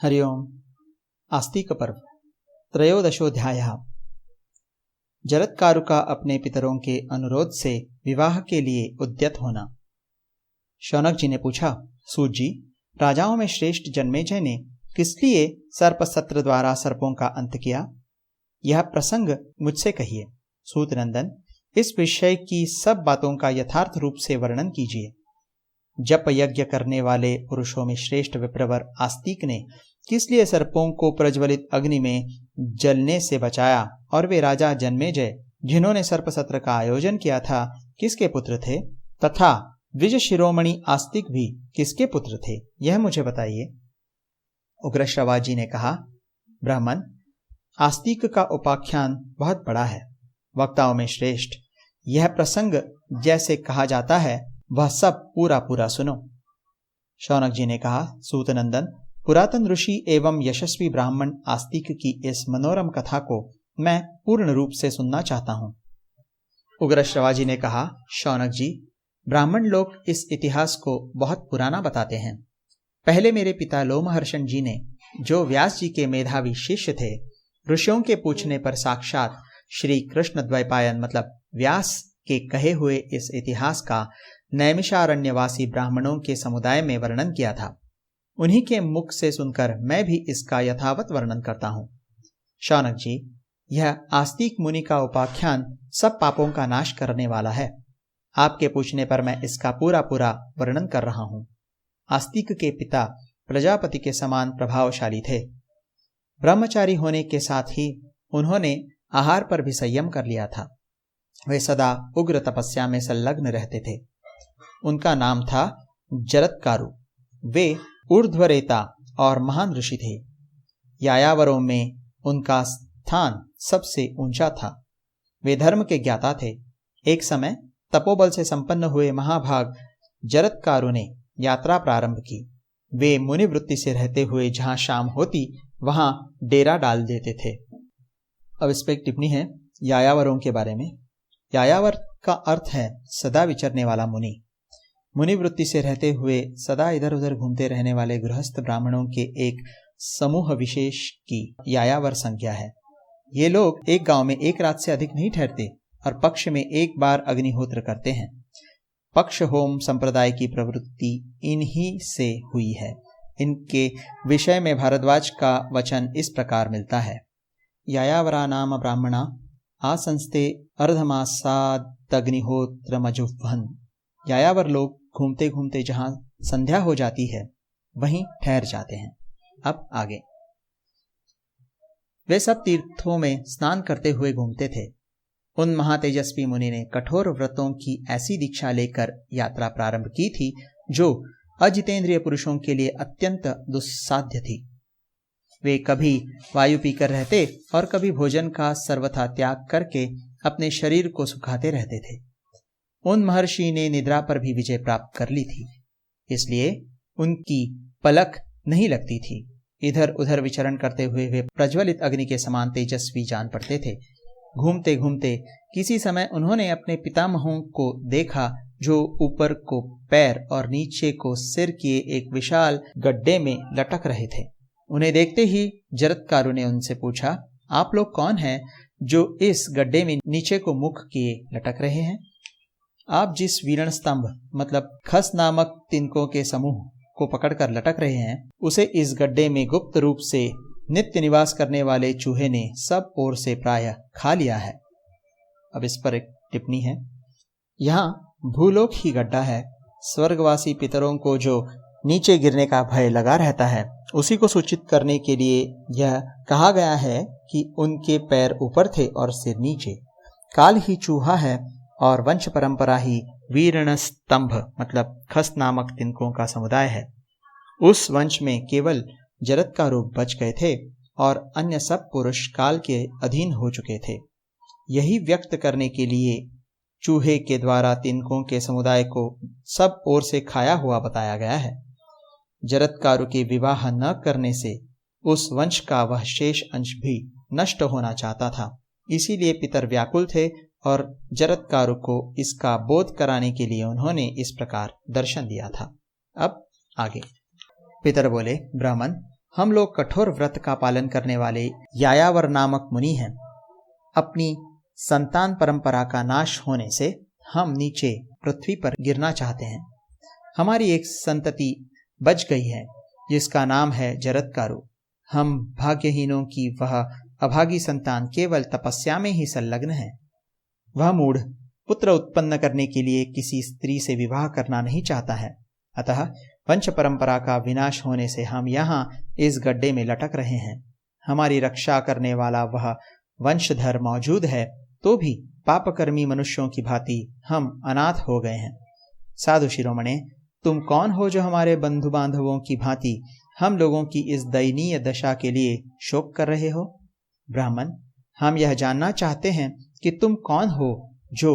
हरिओम। आस्तिक पर्व त्रयोदशोऽध्यायः। जरत्कारु का अपने पितरों के अनुरोध से विवाह के लिए उद्यत होना। शौनक जी ने पूछा, सूत जी, राजाओं में श्रेष्ठ जन्मेजय ने किस लिए सर्प सत्र द्वारा सर्पों का अंत किया? यह प्रसंग मुझसे कहिए। सूत नंदन, इस विषय की सब बातों का यथार्थ रूप से वर्णन कीजिए। जप यज्ञ करने वाले पुरुषों में श्रेष्ठ विप्रवर आस्तिक ने किस लिए सर्पों को प्रज्वलित अग्नि में जलने से बचाया, और वे राजा जन्मेजय जिन्होंने सर्प सत्र का आयोजन किया था किसके पुत्र थे, तथा द्विज शिरोमणि आस्तिक भी किसके पुत्र थे, यह मुझे बताइए। उग्रश्रवा जी ने कहा, ब्राह्मण, आस्तिक का उपाख्यान बहुत बड़ा है, वक्ताओं में श्रेष्ठ। यह प्रसंग जैसे कहा जाता है वह सब पूरा पूरा सुनो। शौनक जी ने कहा, सूतनंदन, पुरातन ऋषि एवं यशस्वी ब्राह्मण आस्तिक की इस मनोरम कथा को मैं पूर्ण रूप से सुनना चाहता हूँ। उग्रश्रवा जी ने कहा, शौनक जी, ब्राह्मण लोग इस इतिहास को बहुत पुराना बताते हैं। पहले मेरे पिता लोमहर्षण जी ने, जो व्यास जी के मेधावी शिष्य थे, ऋषियों के पूछने पर साक्षात श्री कृष्ण द्वैपायन मतलब व्यास के कहे हुए इस इतिहास का नैमिषारण्यवासी ब्राह्मणों के समुदाय में वर्णन किया था। उन्हीं के मुख से सुनकर मैं भी इसका यथावत वर्णन करता हूँ। शौनक जी, यह आस्तिक मुनि का उपाख्यान सब पापों का नाश करने वाला है। आपके पूछने पर मैं इसका पूरा पूरा वर्णन कर रहा हूँ। आस्तिक के पिता प्रजापति के समान प्रभावशाली थे। ब्रह्मचारी होने के साथ ही उन्होंने आहार पर भी संयम कर लिया था। वे सदा उग्र तपस्या में संलग्न रहते थे। उनका नाम था जरत्कारु। वे ऊर्ध्वरेता और महान ऋषि थे। यायावरों में उनका स्थान सबसे ऊंचा था। वे धर्म के ज्ञाता थे। एक समय तपोबल से संपन्न हुए महाभाग जरत्कारु ने यात्रा प्रारंभ की। वे मुनि वृत्ति से रहते हुए जहां शाम होती वहां डेरा डाल देते थे। अब इस पर एक टिप्पणी है यायावरों के बारे में। यायावर का अर्थ है सदा विचरने वाला मुनि। मुनि वृत्ति से रहते हुए सदा इधर उधर घूमते रहने वाले गृहस्थ ब्राह्मणों के एक समूह विशेष की यायावर संज्ञा है। ये लोग एक गांव में एक रात से अधिक नहीं ठहरते और पक्ष में एक बार अग्निहोत्र करते हैं। पक्ष होम संप्रदाय की प्रवृत्ति इन्हीं से हुई है। इनके विषय में भारद्वाज का वचन इस प्रकार मिलता है, यायावरा नाम ब्राह्मणा आसंस्ते अर्धमासादग्निहोत्रमजुह्वन्। यायावर लोग घूमते घूमते जहां संध्या हो जाती है वहीं ठहर जाते हैं। अब आगे। वे सब तीर्थों में स्नान करते हुए घूमते थे। उन महातेजस्वी मुनि ने कठोर व्रतों की ऐसी दीक्षा लेकर यात्रा प्रारंभ की थी जो अजितेंद्रिय पुरुषों के लिए अत्यंत दुस्साध्य थी। वे कभी वायु पीकर रहते और कभी भोजन का सर्वथा त्याग करके अपने शरीर को सुखाते रहते थे। उन महर्षि ने निद्रा पर भी विजय प्राप्त कर ली थी, इसलिए उनकी पलक नहीं लगती थी। इधर उधर विचरण करते हुए वे प्रज्वलित अग्नि के समान तेजस्वी जान पड़ते थे। घूमते घूमते किसी समय उन्होंने अपने पितामहों को देखा, जो ऊपर को पैर और नीचे को सिर किए एक विशाल गड्ढे में लटक रहे थे। उन्हें देखते ही जरत्कारु ने उनसे पूछा, आप लोग कौन हैं जो इस गड्ढे में नीचे को मुख किए लटक रहे हैं? आप जिस वीरण स्तंभ मतलब खस नामक तिनकों के समूह को पकड़कर लटक रहे हैं, उसे इस गड्ढे में गुप्त रूप से नित्य निवास करने वाले चूहे ने सब ओर से प्रायः खा लिया है। अब इस पर एक टिप्पणी है, यहाँ भूलोक ही गड्ढा है। स्वर्गवासी पितरों को जो नीचे गिरने का भय लगा रहता है, उसी को सूचित करने के लिए यह कहा गया है कि उनके पैर ऊपर थे और सिर नीचे। काल ही चूहा है और वंश परंपरा ही वीरण स्तंभ मतलब खस नामक तिनकों का समुदाय है। उस वंश में केवल जरत्कारु बच गए थे और अन्य सब पुरुष काल के अधीन हो चुके थे। यही व्यक्त करने के लिए चूहे के द्वारा तिनकों के समुदाय को सब ओर से खाया हुआ बताया गया है। जरत्कारु के विवाह न करने से उस वंश का वह शेष अंश भी नष्ट होना चाहता था। इसीलिए पितर व्याकुल थे और जरत्कारु को इसका बोध कराने के लिए उन्होंने इस प्रकार दर्शन दिया था। अब आगे। पितर बोले, ब्राह्मण, हम लोग कठोर व्रत का पालन करने वाले यायावर नामक मुनि हैं। अपनी संतान परंपरा का नाश होने से हम नीचे पृथ्वी पर गिरना चाहते हैं। हमारी एक संतति बच गई है जिसका नाम है जरत्कारु। हम भाग्यहीनों की वह अभागी संतान केवल तपस्या में ही संलग्न है। वह मूढ़ पुत्र उत्पन्न करने के लिए किसी स्त्री से विवाह करना नहीं चाहता है। अतः वंश परंपरा का विनाश होने से हम यहाँ इस गड्ढे में लटक रहे हैं। हमारी रक्षा करने वाला वह वंशधर मौजूद है तो भी पापकर्मी मनुष्यों की भांति हम अनाथ हो गए हैं। साधु शिरोमणे, तुम कौन हो जो हमारे बंधु बांधवों की भांति हम लोगों की इस दयनीय दशा के लिए शोक कर रहे हो? ब्राह्मण, हम यह जानना चाहते हैं कि तुम कौन हो जो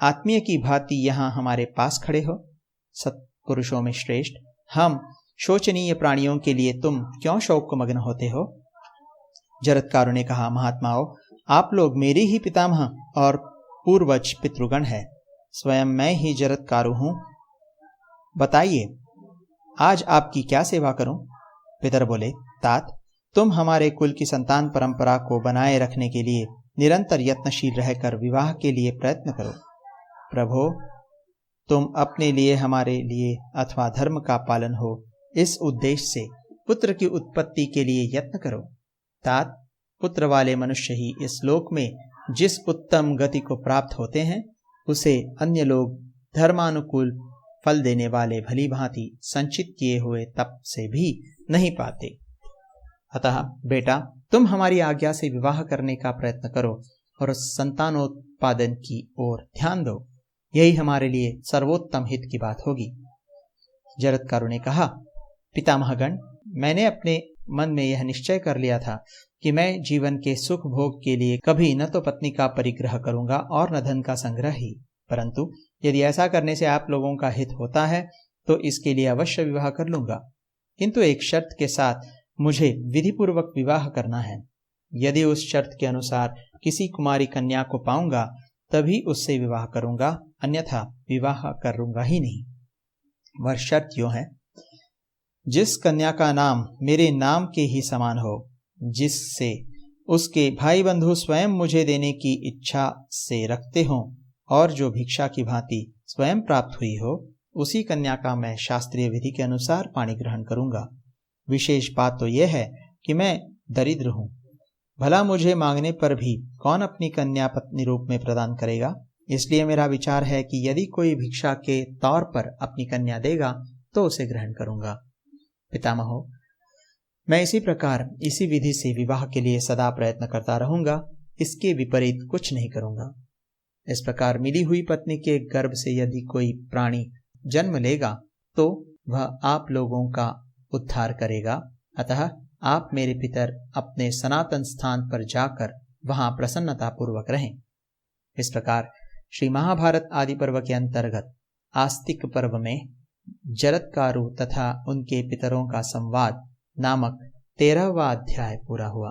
आत्मीय की भांति यहाँ हमारे पास खड़े हो। सत्पुरुषों में श्रेष्ठ, हम शोचनीय प्राणियों के लिए तुम क्यों शोक मग्न होते हो? जरत्कारु ने कहा, महात्माओं, आप लोग मेरे ही पितामह और पूर्वज पितृगण है। स्वयं मैं ही जरत्कारु हूँ। बताइए, आज आपकी क्या सेवा करूं? पितर बोले, तात, तुम हमारे कुल की संतान परंपरा को बनाए रखने के लिए निरंतर यत्नशील रहकर विवाह के लिए प्रयत्न करो। प्रभो, तुम अपने लिए, हमारे लिए अथवा धर्म का पालन हो, इस उद्देश्य से पुत्र की उत्पत्ति के लिए यत्न करो। तात, पुत्र वाले मनुष्य ही इस लोक में जिस उत्तम गति को प्राप्त होते हैं उसे अन्य लोग धर्मानुकूल फल देने वाले भली भांति संचित किए हुए तप से भी नहीं पाते। अतः बेटा, तुम हमारी आज्ञा से विवाह करने का प्रयत्न करो और संतानोत्पादन की ओर ध्यान दो। यही हमारे लिए सर्वोत्तम हित की बात होगी। जरत्कारु ने कहा, पितामहगण, मैंने अपने मन में यह निश्चय कर लिया था कि मैं जीवन के सुख भोग के लिए कभी न तो पत्नी का परिग्रह करूंगा और न धन का संग्रह ही, परंतु यदि ऐसा करने से आप लोगों का हित होता है तो इसके लिए अवश्य विवाह कर लूंगा, किंतु एक शर्त के साथ मुझे विधिपूर्वक विवाह करना है। यदि उस शर्त के अनुसार किसी कुमारी कन्या को पाऊंगा तभी उससे विवाह करूंगा, अन्यथा विवाह करूंगा ही नहीं। वह शर्त यूं है, जिस कन्या का नाम मेरे नाम के ही समान हो, जिससे उसके भाई बंधु स्वयं मुझे देने की इच्छा से रखते हों और जो भिक्षा की भांति स्वयं प्राप्त हुई हो, उसी कन्या का मैं शास्त्रीय विधि के अनुसार पाणी ग्रहण करूंगा। विशेष बात तो यह है कि मैं दरिद्र हूं। भला मुझे मांगने पर भी कौन अपनी कन्या पत्नी रूप में प्रदान करेगा? इसलिए मेरा विचार है कि यदि कोई भिक्षा के तौर पर अपनी कन्या देगा तो उसे ग्रहण करूंगा। पितामहो, मैं इसी प्रकार इसी विधि से विवाह के लिए सदा प्रयत्न करता रहूंगा, इसके विपरीत कुछ नहीं करूंगा। इस प्रकार मिली हुई पत्नी के गर्भ से यदि कोई प्राणी जन्म लेगा तो वह आप लोगों का उद्धार करेगा। अतः आप मेरे पितर अपने सनातन स्थान पर जाकर वहां प्रसन्नता पूर्वक रहें। इस प्रकार श्री महाभारत आदि पर्व के अंतर्गत आस्तिक पर्व में जरत्कारु तथा उनके पितरों का संवाद नामक 13वां अध्याय पूरा हुआ।